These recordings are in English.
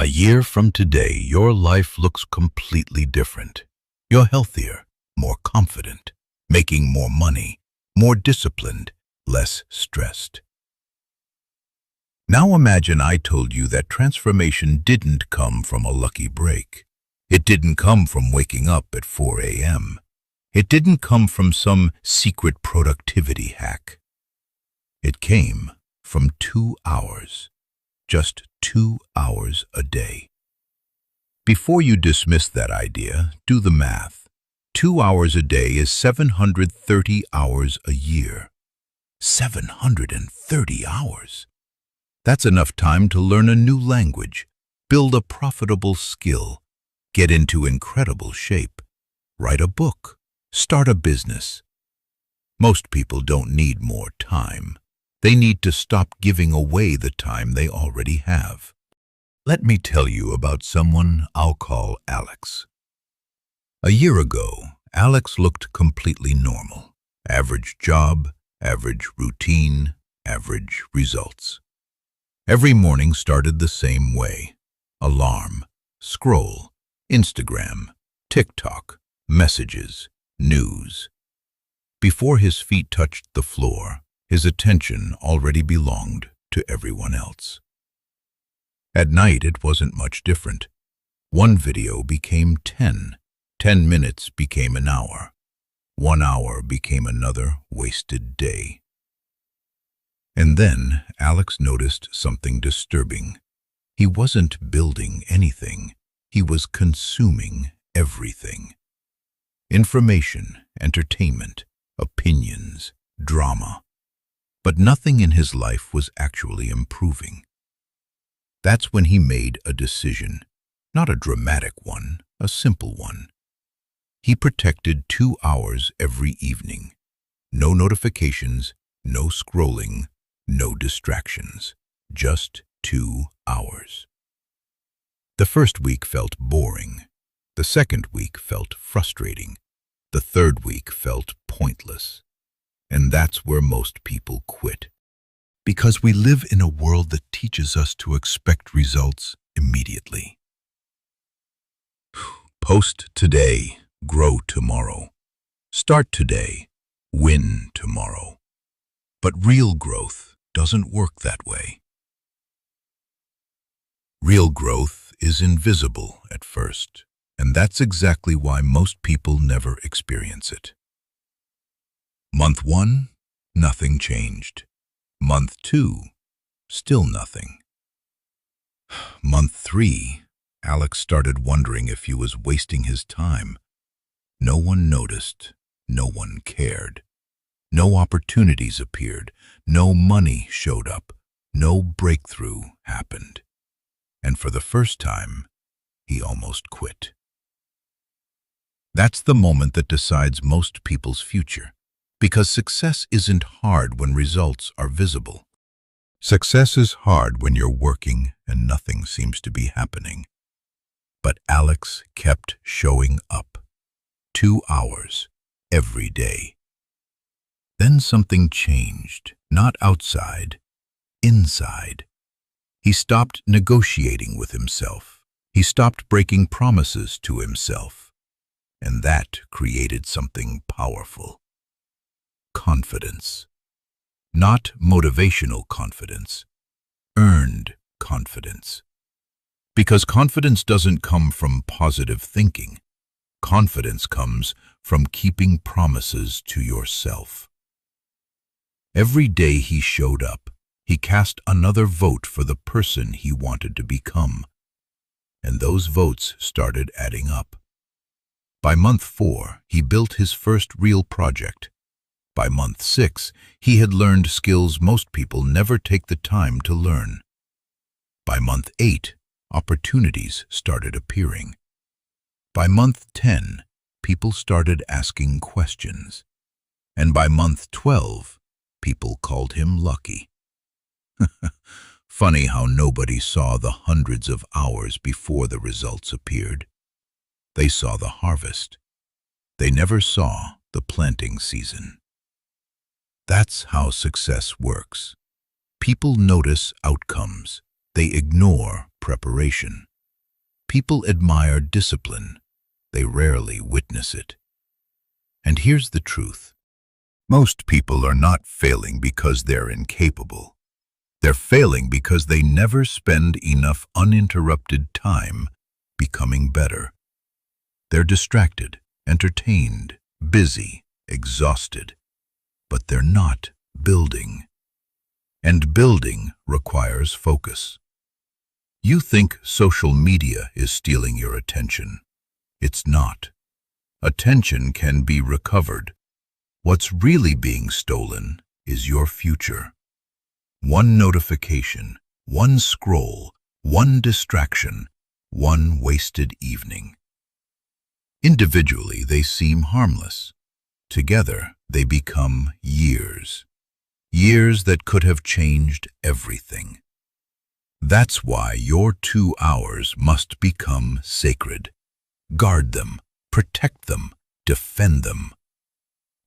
year from today, your life looks completely different. You're healthier, more confident, making more money, more disciplined, less stressed. Now imagine I told you that transformation didn't come from a lucky break. It didn't come from waking up at 4 a.m. It didn't come from some secret productivity hack. It came from 2 hours, just 2 hours a day. Before you dismiss that idea, do the math. 2 hours a day is 730 hours a year. 730 hours. That's enough time to learn a new language, build a profitable skill, get into incredible shape, write a book, start a business. Most people don't need more time. They need to stop giving away the time they already have. Let me tell you about someone I'll call Alex. A year ago, Alex looked completely normal. Average job, average routine, average results. Every morning started the same way. Alarm, scroll, Instagram, TikTok, messages, news. Before his feet touched the floor, his attention already belonged to everyone else. At night, it wasn't much different. One video became 10. 10 minutes became an hour. 1 hour became another wasted day. And then Alex noticed something disturbing. He wasn't building anything. He was consuming everything. Information, entertainment, opinions, drama. But nothing in his life was actually improving. That's when he made a decision, not a dramatic one, a simple one. He protected 2 hours every evening. No notifications, no scrolling, no distractions. Just 2 hours. The first week felt boring. The second week felt frustrating. The third week felt pointless. And that's where most people quit. Because we live in a world that teaches us to expect results immediately. Post today, grow tomorrow. Start today, win tomorrow. But real growth doesn't work that way. Real growth is invisible at first, and that's exactly why most people never experience it. Month 1, nothing changed. Month 2, still nothing. Month 3, Alex started wondering if he was wasting his time. No one noticed. No one cared. No opportunities appeared. No money showed up. No breakthrough happened. And for the first time, he almost quit. That's the moment that decides most people's future. Because success isn't hard when results are visible. Success is hard when you're working and nothing seems to be happening. But Alex kept showing up. 2 hours, every day. Then something changed, not outside, inside. He stopped negotiating with himself. He stopped breaking promises to himself. And that created something powerful. Confidence. Not motivational confidence, earned confidence. Because confidence doesn't come from positive thinking. Confidence comes from keeping promises to yourself. Every day he showed up, he cast another vote for the person he wanted to become. And those votes started adding up. By month 4, he built his first real project. By month 6, he had learned skills most people never take the time to learn. By month 8, opportunities started appearing. By month 10, people started asking questions. And by month 12, people called him lucky. Funny how nobody saw the hundreds of hours before the results appeared. They saw the harvest. They never saw the planting season. That's how success works. People notice outcomes. They ignore preparation. People admire discipline. They rarely witness it. And here's the truth. Most people are not failing because they're incapable. They're failing because they never spend enough uninterrupted time becoming better. They're distracted, entertained, busy, exhausted, but they're not building. And building requires focus. You think social media is stealing your attention. It's not. Attention can be recovered. What's really being stolen is your future. One notification, one scroll, one distraction, one wasted evening. Individually, they seem harmless. Together, they become years. Years that could have changed everything. That's why your 2 hours must become sacred. Guard them, protect them, defend them.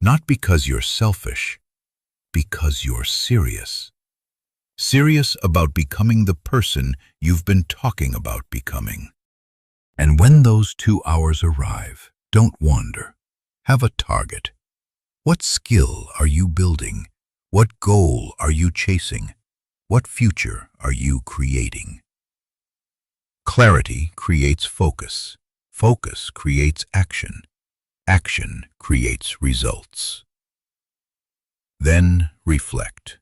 Not because you're selfish, because you're serious. Serious about becoming the person you've been talking about becoming. And when those 2 hours arrive, don't wander. Have a target. What skill are you building? What goal are you chasing? What future are you creating? Clarity creates focus. Focus creates action. Action creates results. Then reflect.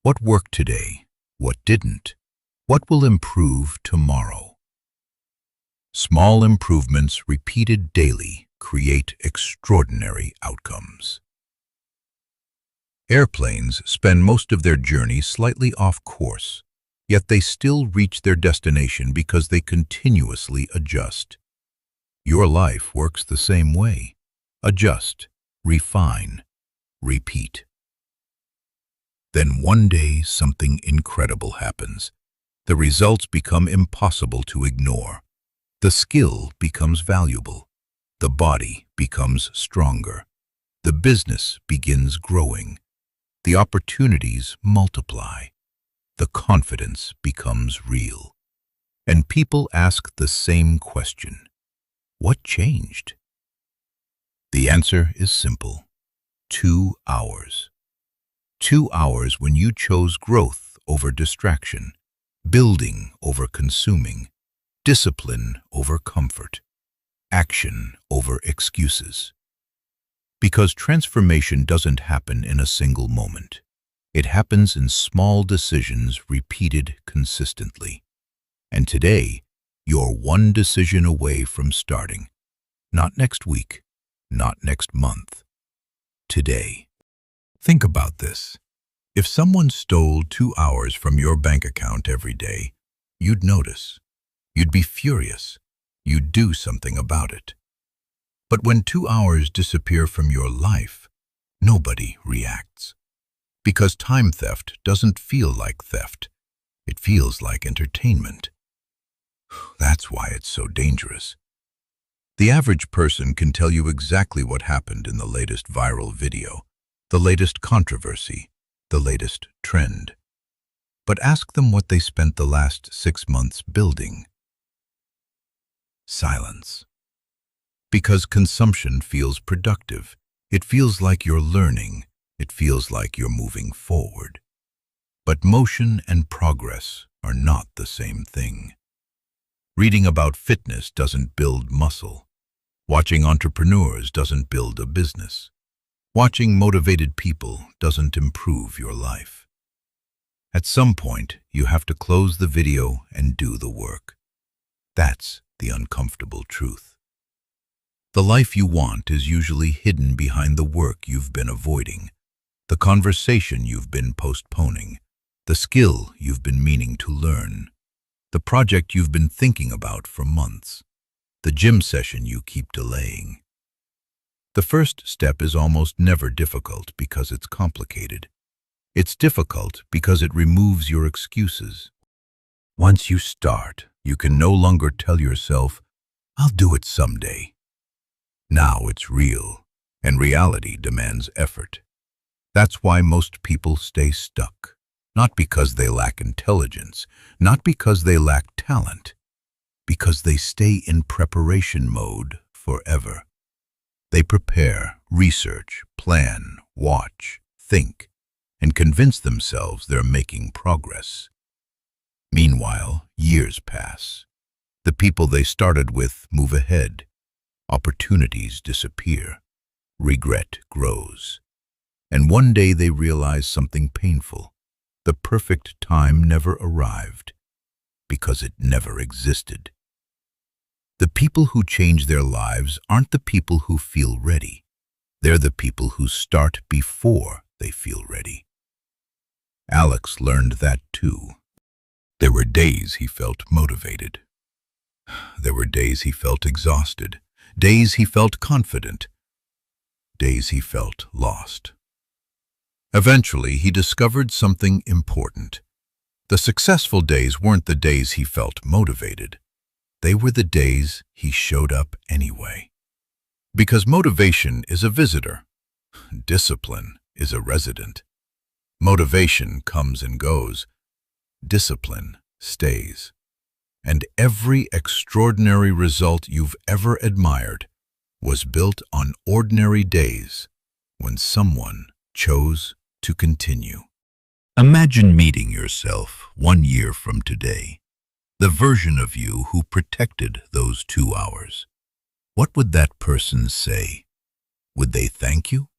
What worked today? What didn't? What will improve tomorrow? Small improvements repeated daily create extraordinary outcomes. Airplanes spend most of their journey slightly off course, yet they still reach their destination because they continuously adjust. Your life works the same way. Adjust, refine, repeat. Then one day something incredible happens. The results become impossible to ignore. The skill becomes valuable. The body becomes stronger. The business begins growing. The opportunities multiply. The confidence becomes real. And people ask the same question. What changed? The answer is simple. 2 hours. 2 hours when you chose growth over distraction, building over consuming, discipline over comfort, action over excuses. Because transformation doesn't happen in a single moment. It happens in small decisions repeated consistently. And today, you're one decision away from starting. Not next week, not next month. Today. Think about this. If someone stole 2 hours from your bank account every day, you'd notice. You'd be furious. You'd do something about it. But when 2 hours disappear from your life, nobody reacts. Because time theft doesn't feel like theft. It feels like entertainment. That's why it's so dangerous. The average person can tell you exactly what happened in the latest viral video, the latest controversy, the latest trend. But ask them what they spent the last 6 months building. Silence. Because consumption feels productive. It feels like you're learning. It feels like you're moving forward. But motion and progress are not the same thing. Reading about fitness doesn't build muscle. Watching entrepreneurs doesn't build a business. Watching motivated people doesn't improve your life. At some point, you have to close the video and do the work. That's the uncomfortable truth. The life you want is usually hidden behind the work you've been avoiding, the conversation you've been postponing, the skill you've been meaning to learn, the project you've been thinking about for months, the gym session you keep delaying. The first step is almost never difficult because it's complicated. It's difficult because it removes your excuses. Once you start, you can no longer tell yourself, "I'll do it someday." Now it's real, and reality demands effort. That's why most people stay stuck. Not because they lack intelligence, not because they lack talent, because Because they stay in preparation mode forever. They prepare, research, plan, watch, think, and convince themselves they're making progress. Meanwhile, years pass. The people they started with move ahead. Opportunities disappear. Regret grows. And one day they realize something painful. The perfect time never arrived, because it never existed. The people who change their lives aren't the people who feel ready. They're the people who start before they feel ready. Alex learned that too. There were days he felt motivated. There were days he felt exhausted. Days he felt confident. Days he felt lost. Eventually, he discovered something important. The successful days weren't the days he felt motivated. They were the days he showed up anyway. Because motivation is a visitor. Discipline is a resident. Motivation comes and goes. Discipline stays. And every extraordinary result you've ever admired was built on ordinary days when someone chose to continue. Imagine meeting yourself 1 year from today, the version of you who protected those 2 hours. What would that person say? Would they thank you?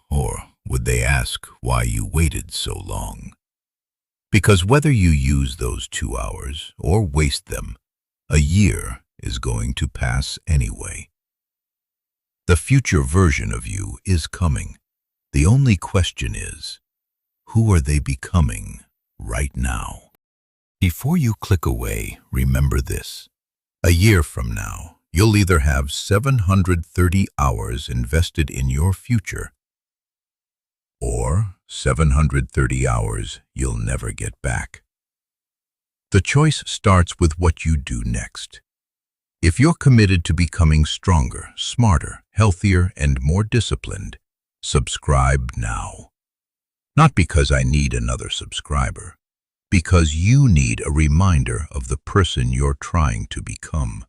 Or would they ask why you waited so long? Because whether you use those 2 hours or waste them, a year is going to pass anyway. The future version of you is coming. The only question is, who are they becoming right now? Before you click away, remember this. A year from now, you'll either have 730 hours invested in your future, or 730 hours you'll never get back. The choice starts with what you do next. If you're committed to becoming stronger, smarter, healthier, and more disciplined, subscribe now. Not because I need another subscriber, because you need a reminder of the person you're trying to become.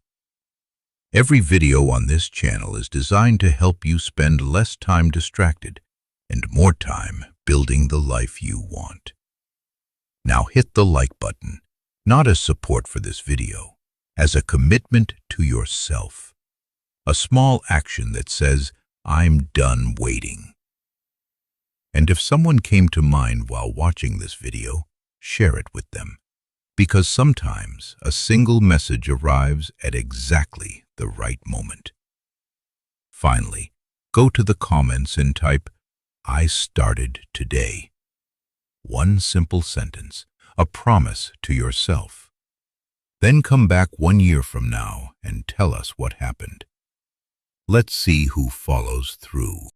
Every video on this channel is designed to help you spend less time distracted and more time building the life you want. Now hit the like button, not as support for this video, as a commitment to yourself. A small action that says, I'm done waiting. And if someone came to mind while watching this video, share it with them. Because sometimes a single message arrives at exactly the right moment. Finally, go to the comments and type, I started today. One simple sentence, a promise to yourself. Then come back 1 year from now and tell us what happened. Let's see who follows through.